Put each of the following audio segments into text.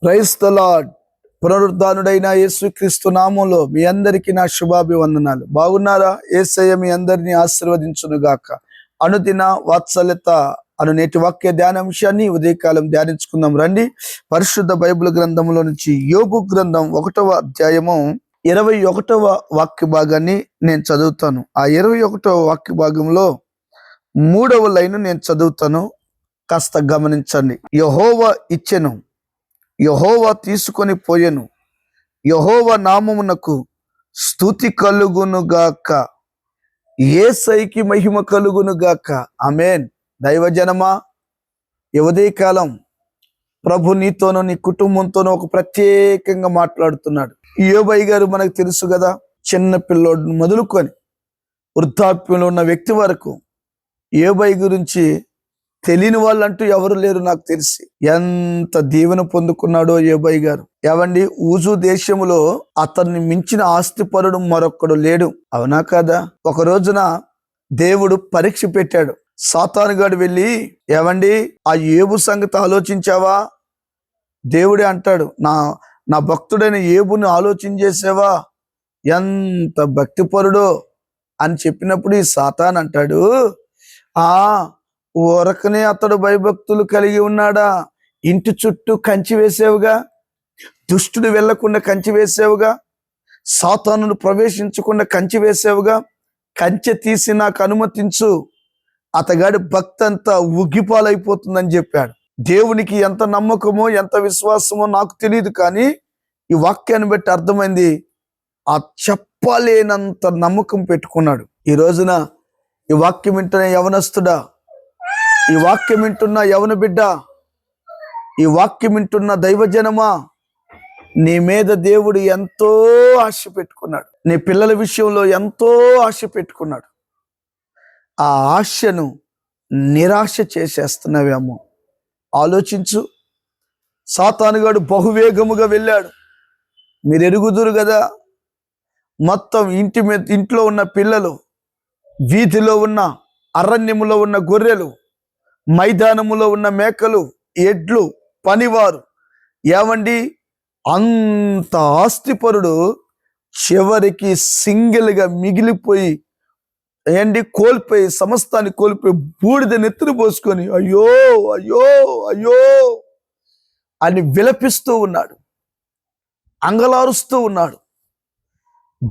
Praise the lord. పునరుద్ధానుడైన యేసుక్రీస్తు నామంలో మీ అందరికీ నా శుభాభివందనాలు. బాగున్నారా? యేసయ్య మీ అందరినీ ఆశీర్వదించును గాక. అనుదిన వాత్సల్యత అను నేటి వాక్య ధ్యానాంశాన్ని ఉదయకాలం ధ్యానించుకుందాం రండి. పరిశుద్ధ బైబిల్ గ్రంథంలో నుంచి యోబు గ్రంథం 1వ అధ్యాయము 21వ వాక్య భాగాన్ని నేను చదువుతాను. ఆ 21వ వాక్య భాగంలో 3వ లైన్ నేను చదువుతాను, కాస్త గమనించండి. యెహోవా ఇచ్చెను, యెహోవా తీసుకొని పోయెను, యెహోవా నామమునకు స్తుతి కలుగును గాక, యేసయ్యకి మహిమ కలుగును గాక. ఆమేన్. దైవజనమా, ఈ ఉదయకాలం ప్రభు నీతోనూ నీ కుటుంబంతోనూ ఒక ప్రత్యేకంగా మాట్లాడుతున్నాడు. యోబు గారు మనకు తెలుసు కదా, చిన్న పిల్లోడు మొదలుకొని వృద్ధాప్యంలో ఉన్న వ్యక్తి వరకు యోబు గురించి తెలియని వాళ్ళంటూ ఎవరు లేరు. నాకు తెలిసి ఎంత దీవెన పొందుకున్నాడో యోబు గారు. ఏవండి, ఊజు దేశంలో అతన్ని మించిన ఆస్తిపరుడు మరొక్కడు లేడు. అవునా కదా? ఒక రోజున దేవుడు పరీక్ష పెట్టాడు. సాతానుగాడు వెళ్ళి, ఏవండి, ఆ యోబు సంగతి ఆలోచించావా? దేవుడే అంటాడు, నా భక్తుడైన యోబుని ఆలోచన చేసావా? ఎంత భక్తిపరుడో అని చెప్పినప్పుడు ఈ సాతాన్ అంటాడు, ఊరకనే అతడు భయభక్తులు కలిగి ఉన్నాడా? ఇంటి చుట్టూ కంచి వేసావుగా, దుష్టుడు వెళ్లకుండా కంచి వేసావుగా, సాతానును ప్రవేశించకుండా కంచి వేసావుగా, కంచె తీసి నాకు అనుమతించు, అతగాడి భక్తి అంతా ఉగ్గిపాలైపోతుందని చెప్పాడు. దేవునికి ఎంత నమ్మకమో ఎంత విశ్వాసమో నాకు తెలియదు, కానీ ఈ వాక్యాన్ని బట్టి అర్థమైంది, ఆ చెప్పలేనంత నమ్మకం పెట్టుకున్నాడు. ఈ రోజున ఈ వాక్యం వింటున్న యవనస్తుడా, ఈ వాక్యం వింటున్న యవన బిడ్డ, ఈ వాక్యం వింటున్న దైవజనమా, నీ మీద దేవుడు ఎంతో ఆశ పెట్టుకున్నాడు. నీ పిల్లల విషయంలో ఎంతో ఆశ పెట్టుకున్నాడు. ఆ ఆశను నిరాశ చేసేస్తున్నావేమో ఆలోచించు. సాతానుగాడు బహువేగముగా వెళ్ళాడు. మీరు ఎరుగుదురు కదా, మొత్తం ఇంట్లో ఉన్న పిల్లలు, వీధిలో ఉన్న, అరణ్యములో ఉన్న గొర్రెలు, మైదానములో ఉన్న మేకలు, ఎడ్లు, పనివారు, ఏవండి, అంత ఆస్తిపరుడు చివరికి సింగిల్గా మిగిలిపోయి కోల్పోయి, సమస్తాన్ని కోల్పోయి బూడిద నెత్తులు పోసుకొని అయ్యో అయ్యో అయ్యో అని విలపిస్తూ ఉన్నాడు, అంగలారుస్తూ ఉన్నాడు,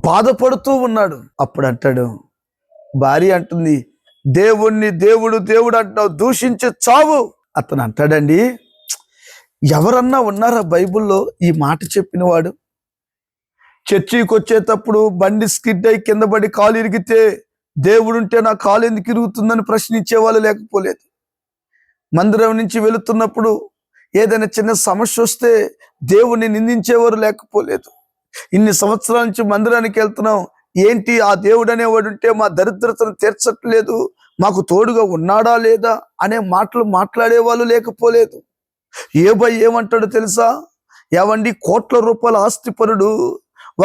బాధపడుతూ ఉన్నాడు. అప్పుడు అంటాడు, భార్య అంటుంది, దేవుణ్ణి దేవుడు దేవుడు అంటున్నావు, దూషించి చావు. అతను అంటాడండి, ఎవరన్నా ఉన్నారా బైబిల్లో ఈ మాట చెప్పినవాడు? చర్చికి వచ్చేటప్పుడు బండి స్కిడ్ అయి కింద పడి కాలు ఇరిగితే దేవుడుంటే నా కాలు ఎందుకు ఇరుగుతుందని ప్రశ్నించే వాళ్ళు లేకపోలేదు. మందిరం నుంచి వెళుతున్నప్పుడు ఏదైనా చిన్న సమస్య వస్తే దేవుణ్ణి నిందించేవారు లేకపోలేదు. ఇన్ని సంవత్సరాల నుంచి మందిరానికి వెళ్తున్నాం, ఏంటి ఆ దేవుడు అనేవాడు ఉంటే మా దరిద్రతను తీర్చట్లేదు, మాకు తోడుగా ఉన్నాడా లేదా అనే మాటలు మాట్లాడే వాళ్ళు లేకపోలేదు. యోబు ఏమంటాడో తెలుసా? ఏవండి, కోట్ల రూపాయల ఆస్తిపరుడు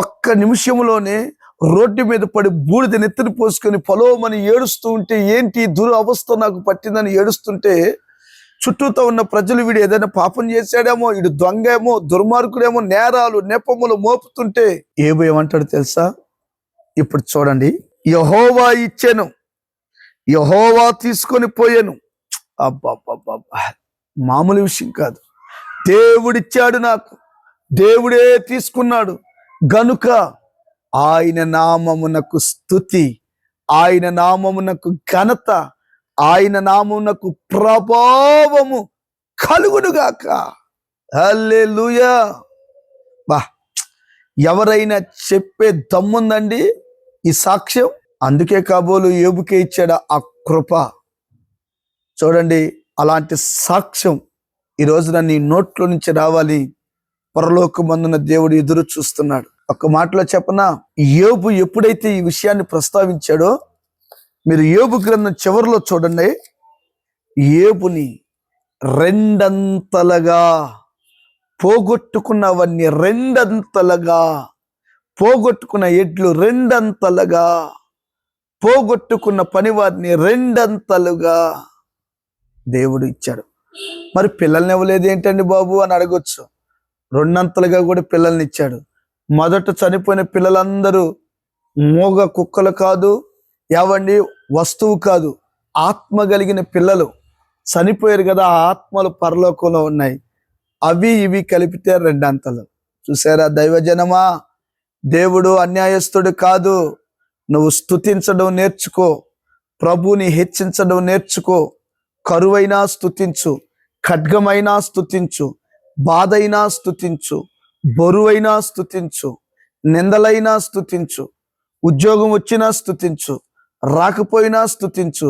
ఒక్క నిమిషంలోనే రోడ్డు మీద పడి బూడిద నెత్తిని పోసుకొని పొలోమని ఏడుస్తూ ఉంటే, ఏంటి దురవస్థ నాకు పట్టిందని ఏడుస్తుంటే, చుట్టూతో ఉన్న ప్రజలు వీడు ఏదైనా పాపం చేశాడేమో, వీడు దొంగేమో, దుర్మార్గుడేమో, నేరాలు నెపములు మోపుతుంటే యోబు ఏమంటాడు తెలుసా? ఇప్పుడు చూడండి, యెహోవా ఇచ్చెను, యెహోవా తీసుకొని పోయెను. అబ్బా, మామూలు విషయం కాదు. దేవుడిచ్చాడు నాకు, దేవుడే తీసుకున్నాడు గనుక ఆయన నామమునకు స్తుతి, ఆయన నామమునకు ఘనత, ఆయన నామమునకు ప్రభావము కలుగునుగాక. హల్లెలూయా. ఎవరైనా చెప్పే దమ్ముందండి ఈ సాక్ష్యం? అందుకే కాబోలు యోబుకే ఇచ్చాడు ఆ కృప. చూడండి, అలాంటి సాక్ష్యం ఈ రోజున నీ నోట్లో నుంచి రావాలి. పరలోకమందున దేవుడు ఎదురు చూస్తున్నాడు. ఒక మాటలో చెప్పనా, యోబు ఎప్పుడైతే ఈ విషయాన్ని ప్రస్తావించాడో, మీరు యోబు గ్రంథం చివరిలో చూడండి, యోబుని రెండంతలుగా పోగొట్టుకున్నవన్నీ, రెండంతలుగా పోగొట్టుకున్న ఎడ్లు రెండంతలుగా, పోగొట్టుకున్న పనివారిని రెండంతలుగా దేవుడు ఇచ్చాడు. మరి పిల్లల్ని ఇవ్వలేదు ఏంటండి బాబు అని అడగొచ్చు. రెండంతలుగా కూడా పిల్లల్ని ఇచ్చాడు. మొదట చనిపోయిన పిల్లలందరూ మూగ కుక్కలు కాదు, ఏవండి వస్తువు కాదు, ఆత్మ కలిగిన పిల్లలు చనిపోయారు కదా. ఆ ఆత్మలు పరలోకంలో ఉన్నాయి. అవి ఇవి కలిపితే రెండంతలు. చూసారా దైవజనమా, దేవుడు అన్యాయస్తుడు కాదు. నువ్వు స్తుతించడం నేర్చుకో, ప్రభుని హెచ్చించడం నేర్చుకో. కరువైనా స్తుతించు, ఖడ్గమైనా స్తుతించు, బాధైనా స్తుతించు, బరువైనా స్తుతించు, నిందలైనా స్తుతించు, ఉద్యోగం వచ్చినా స్తుతించు, రాకపోయినా స్తుతించు.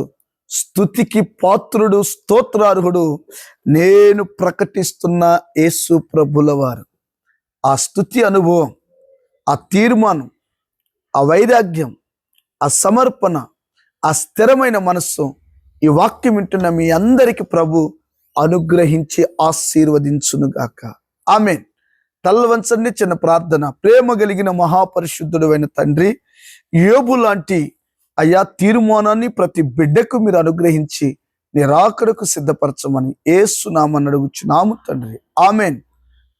స్తుతికి పాత్రుడు, స్తోత్రార్హుడు నేను ప్రకటిస్తున్న యేసు ప్రభుల వారు. ఆ స్తుతి అనుభవం, ఆ తీర్మానం, ఆ వైరాగ్యం, ఆ సమర్పణ, ఆ స్థిరమైన మనస్సు ఈ వాక్యం వింటున్న మీ అందరికి ప్రభు అనుగ్రహించి ఆశీర్వదించునుగాక. ఆమేన్. తల్లవంచండి, చిన్న ప్రార్థన. ప్రేమ కలిగిన మహాపరిశుద్ధుడు అయిన తండ్రి, యోబు లాంటి అయ్యా తీర్మానాన్ని ప్రతి బిడ్డకు మీరు అనుగ్రహించి నీ రాకడకు సిద్ధపరచమని యేసు నామమున అడుగుచున్నాము తండ్రి. ఆమేన్.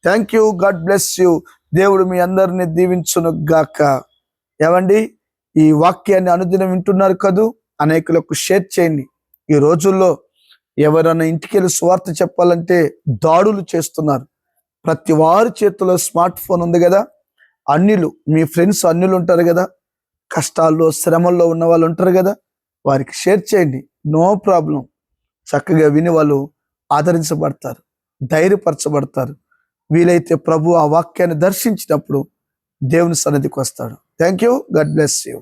Thank you. God bless you. దేవుడు మీ అందరిని దీవించునుగాక. ఏమండి, ఈ వాక్యాన్ని అనుదినం వింటున్నారు కదూ, అనేకులకు షేర్ చేయండి. ఈ రోజుల్లో ఎవరైనా ఇంటికి వెళ్ళి సువార్త చెప్పాలంటే దాడులు చేస్తున్నారు. ప్రతి వారి చేతిలో స్మార్ట్ ఫోన్ ఉంది కదా. అన్యులు, మీ ఫ్రెండ్స్ అన్యులు ఉంటారు కదా, కష్టాల్లో శ్రమల్లో ఉన్న వాళ్ళు ఉంటారు కదా, వారికి షేర్ చేయండి. No problem. చక్కగా విని వాళ్ళు ఆదరించబడతారు, ధైర్యపరచబడతారు. వీలైతే ప్రభు ఆ వాక్యాన్ని దర్శించినప్పుడు దేవుని సన్నిధికి వస్తాడు. Thank you. God bless you.